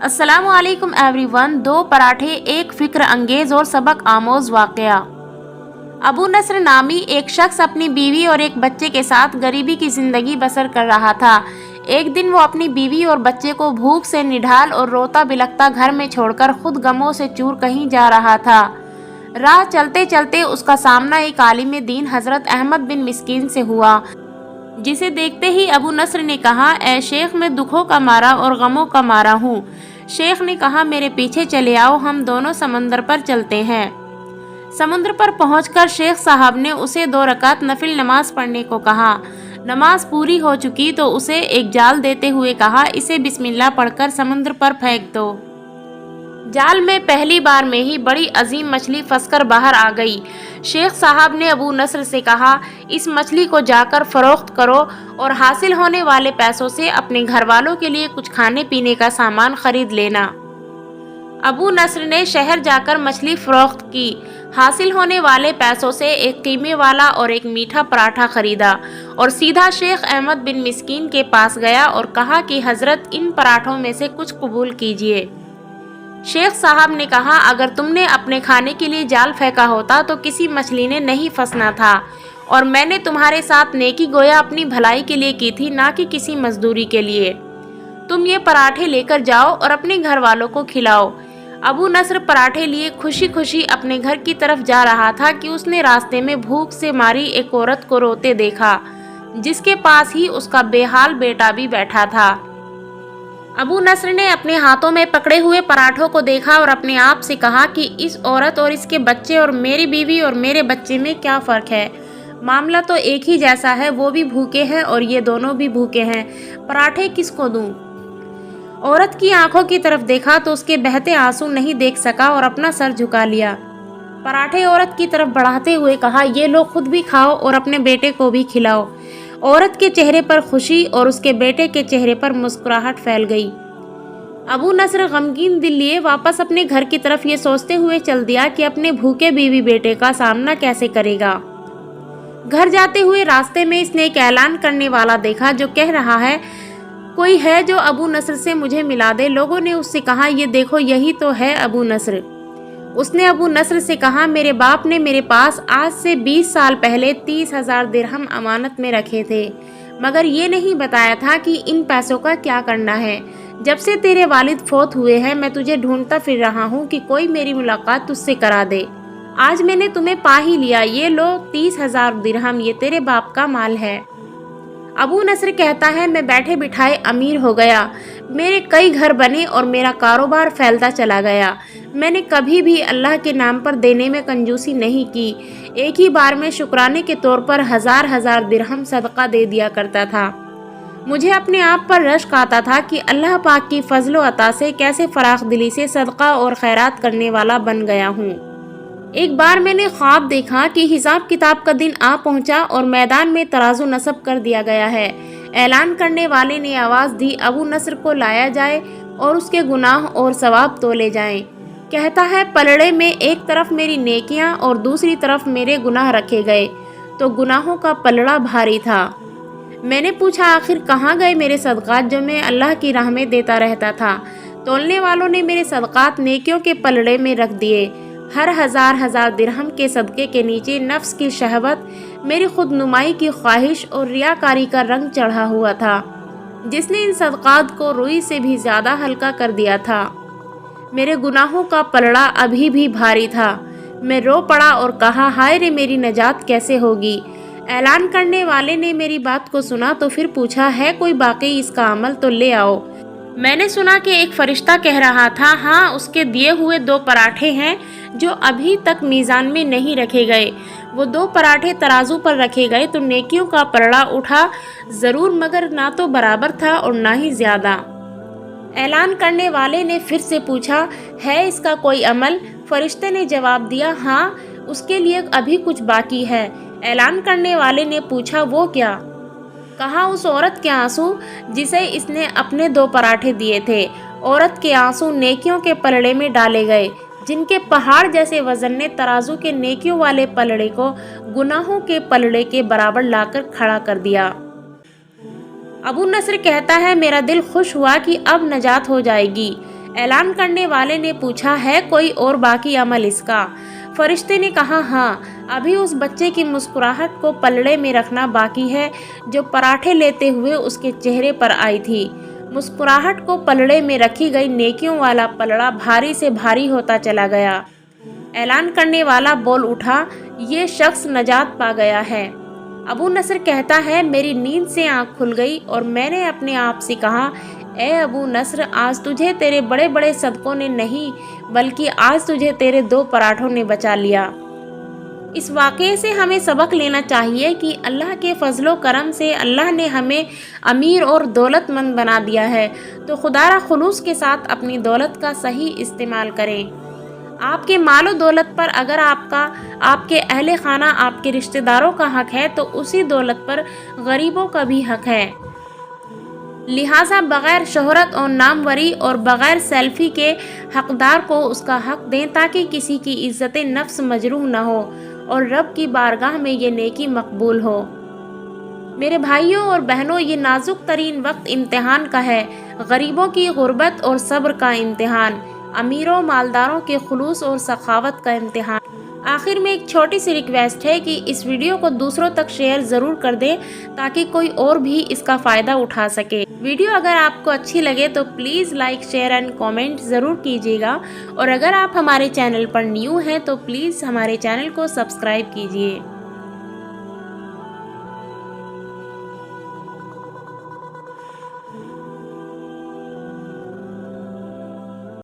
السلام علیکم every one. دو پراٹھے، ایک فکر انگیز اور سبق آموز واقعہ۔ ابو نصر نامی ایک شخص اپنی بیوی اور ایک بچے کے ساتھ غریبی کی زندگی بسر کر رہا تھا۔ ایک دن وہ اپنی بیوی اور بچے کو بھوک سے نڈھال اور روتا بلکتا گھر میں چھوڑ کر خود غموں سے چور کہیں جا رہا تھا۔ راہ چلتے چلتے اس کا سامنا ایک عالم دین حضرت احمد بن مسکین سے ہوا، جسے دیکھتے ہی ابو نصر نے کہا، اے شیخ، میں دکھوں کا مارا اور غموں کا مارا ہوں۔ شیخ نے کہا، میرے پیچھے چلے آؤ، ہم دونوں سمندر پر چلتے ہیں۔ سمندر پر پہنچ کر شیخ صاحب نے اسے 2 رکعت نفل نماز پڑھنے کو کہا۔ نماز پوری ہو چکی تو اسے ایک جال دیتے ہوئے کہا، اسے بسم اللہ پڑھ کر سمندر پر پھینک دو۔ جال میں پہلی بار میں ہی بڑی عظیم مچھلی پھنس کر باہر آ گئی۔ شیخ صاحب نے ابو نصر سے کہا، اس مچھلی کو جا کر فروخت کرو اور حاصل ہونے والے پیسوں سے اپنے گھر والوں کے لیے کچھ کھانے پینے کا سامان خرید لینا۔ ابو نصر نے شہر جا کر مچھلی فروخت کی۔ حاصل ہونے والے پیسوں سے ایک قیمے والا اور ایک میٹھا پراٹھا خریدا اور سیدھا شیخ احمد بن مسکین کے پاس گیا اور کہا کہ حضرت، ان پراٹھوں میں سے کچھ قبول کیجیے۔ شیخ صاحب نے کہا، اگر تم نے اپنے کھانے کے لیے جال پھینکا ہوتا تو کسی مچھلی نے نہیں پھنسنا تھا، اور میں نے تمہارے ساتھ نیکی گویا اپنی بھلائی کے لیے کی تھی، نہ کہ کسی مزدوری کے لیے۔ تم یہ پراٹھے لے کر جاؤ اور اپنے گھر والوں کو کھلاؤ۔ ابو نصر پراٹھے لیے خوشی خوشی اپنے گھر کی طرف جا رہا تھا کہ اس نے راستے میں بھوک سے ماری ایک عورت کو روتے دیکھا، جس کے پاس ہی اس کا بے حال بیٹا بھی بیٹھا تھا۔ ابو نصر نے اپنے ہاتھوں میں پکڑے ہوئے پراٹھوں کو دیکھا اور اپنے آپ سے کہا کہ اس عورت اور اس کے بچے اور میری بیوی اور میرے بچے میں کیا فرق ہے؟ معاملہ تو ایک ہی جیسا ہے، وہ بھی بھوکے ہیں اور یہ دونوں بھی بھوکے ہیں، پراٹھے کس کو دوں؟ عورت کی آنکھوں کی طرف دیکھا تو اس کے بہتے آنسو نہیں دیکھ سکا اور اپنا سر جھکا لیا۔ پراٹھے عورت کی طرف بڑھاتے ہوئے کہا، یہ لو، خود بھی کھاؤ اور اپنے بیٹے کو بھی کھلاؤ۔ عورت کے چہرے پر خوشی اور اس کے بیٹے کے چہرے پر مسکراہٹ پھیل گئی۔ ابو نصر غمگین دل لیے واپس اپنے گھر کی طرف یہ سوچتے ہوئے چل دیا کہ اپنے بھوکے بیوی بیٹے کا سامنا کیسے کرے گا۔ گھر جاتے ہوئے راستے میں اس نے ایک اعلان کرنے والا دیکھا جو کہہ رہا ہے، کوئی ہے جو ابو نصر سے مجھے ملا دے؟ لوگوں نے اس سے کہا، یہ دیکھو، یہی تو ہے ابو نصر۔ اس نے ابو نصر سے کہا، میرے باپ نے میرے پاس آج سے 20 سال پہلے 30,000 درہم امانت میں رکھے تھے، مگر یہ نہیں بتایا تھا کہ ان پیسوں کا کیا کرنا ہے۔ جب سے تیرے والد فوت ہوئے ہیں میں تجھے ڈھونڈتا پھر رہا ہوں کہ کوئی میری ملاقات تجھ سے کرا دے۔ آج میں نے تمہیں پا ہی لیا، یہ لو 30,000 درہم، یہ تیرے باپ کا مال ہے۔ ابو نصر کہتا ہے، میں بیٹھے بٹھائے امیر ہو گیا، میرے کئی گھر بنے اور میرا کاروبار پھیلتا چلا گیا۔ میں نے کبھی بھی اللہ کے نام پر دینے میں کنجوسی نہیں کی، ایک ہی بار میں شکرانے کے طور پر 1000 درہم صدقہ دے دیا کرتا تھا۔ مجھے اپنے آپ پر رشک آتا تھا کہ اللہ پاک کی فضل و عطا سے کیسے فراخ دلی سے صدقہ اور خیرات کرنے والا بن گیا ہوں۔ ایک بار میں نے خواب دیکھا کہ حساب کتاب کا دن آ پہنچا اور میدان میں ترازو نصب کر دیا گیا ہے۔ اعلان کرنے والے نے آواز دی، ابو نصر کو لایا جائے اور اس کے گناہ اور ثواب تولے جائیں۔ کہتا ہے، پلڑے میں ایک طرف میری نیکیاں اور دوسری طرف میرے گناہ رکھے گئے تو گناہوں کا پلڑا بھاری تھا۔ میں نے پوچھا، آخر کہاں گئے میرے صدقات جو میں اللہ کی راہ میں دیتا رہتا تھا؟ تولنے والوں نے میرے صدقات نیکیوں کے پلڑے میں رکھ دیے۔ ہر 1000 درہم کے صدقے کے نیچے نفس کی شہوت، میری خود نمائی کی خواہش اور ریاکاری کا رنگ چڑھا ہوا تھا، جس نے ان صدقات کو روئی سے بھی زیادہ ہلکا کر دیا تھا۔ میرے گناہوں کا پلڑا ابھی بھی بھاری تھا۔ میں رو پڑا اور کہا، ہائے رے، میری نجات کیسے ہوگی؟ اعلان کرنے والے نے میری بات کو سنا تو پھر پوچھا، ہے کوئی باقی اس کا عمل تو لے آؤ۔ میں نے سنا کہ ایک فرشتہ کہہ رہا تھا، ہاں، اس کے دیے ہوئے 2 پراٹھے ہیں جو ابھی تک میزان میں نہیں رکھے گئے۔ وہ 2 پراٹھے ترازو پر رکھے گئے تو نیکیوں کا پلڑا اٹھا ضرور، مگر نہ تو برابر تھا اور نہ ہی زیادہ۔ اعلان کرنے والے نے پھر سے پوچھا، ہے اس کا کوئی عمل؟ فرشتے نے جواب دیا، ہاں، اس کے لیے ابھی کچھ باقی ہے۔ اعلان کرنے والے نے پوچھا، وہ کیا؟ کہا، اس عورت کے آنسو جسے اس نے اپنے 2 پراٹھے دیے تھے۔ عورت کے آنسو نیکیوں کے پلڑے میں ڈالے گئے، جن کے پہاڑ جیسے وزن نے ترازو کے نیکیوں والے پلڑے کو گناہوں کے پلڑے کے برابر لا کر کھڑا کر دیا۔ ابو نصر کہتا ہے، میرا دل خوش ہوا کہ اب نجات ہو جائے گی۔ اعلان کرنے والے نے پوچھا ہے کوئی اور باقی عمل اس کا؟ فرشتے نے کہا ہاں، ابھی اس بچے کی مسکراہٹ کو پلڑے میں رکھنا باقی ہے جو پراٹھے لیتے ہوئے اس کے چہرے پر آئی تھی۔ مسکراہٹ کو پلڑے میں رکھی گئی نیکیوں والا پلڑا بھاری سے بھاری ہوتا چلا گیا۔ اعلان کرنے والا بول اٹھا، یہ شخص نجات پا گیا ہے۔ ابو نصر کہتا ہے میری نیند سے آنکھ کھل گئی اور میں نے اپنے آپ سے کہا، اے ابو نصر، آج تجھے تیرے بڑے بڑے صدقوں نے نہیں بلکہ آج تجھے تیرے 2 پراٹھوں نے بچا لیا۔ اس واقعے سے ہمیں سبق لینا چاہیے کہ اللہ کے فضل و کرم سے اللہ نے ہمیں امیر اور دولت مند بنا دیا ہے، تو خدا را خلوص کے ساتھ اپنی دولت کا صحیح استعمال کریں۔ آپ کے مال و دولت پر اگر آپ کے اہل خانہ، آپ کے رشتہ داروں کا حق ہے تو اسی دولت پر غریبوں کا بھی حق ہے۔ لہٰذا بغیر شہرت اور ناموری اور بغیر سیلفی کے حقدار کو اس کا حق دیں تاکہ کسی کی عزت نفس مجروح نہ ہو اور رب کی بارگاہ میں یہ نیکی مقبول ہو۔ میرے بھائیوں اور بہنوں، یہ نازک ترین وقت امتحان کا ہے، غریبوں کی غربت اور صبر کا امتحان، امیروں مالداروں کے خلوص اور سخاوت کا امتحان۔ آخر میں ایک چھوٹی سی ریکویسٹ ہے کہ اس ویڈیو کو دوسروں تک شیئر ضرور کر دیں تاکہ کوئی اور بھی اس کا فائدہ اٹھا سکے۔ ویڈیو اگر آپ کو اچھی لگے تو please like, share and comment ضرور کیجیے گا، اور اگر آپ ہمارے چینل پر نیو ہیں تو پلیز ہمارے چینل کو سبسکرائب کیجیے۔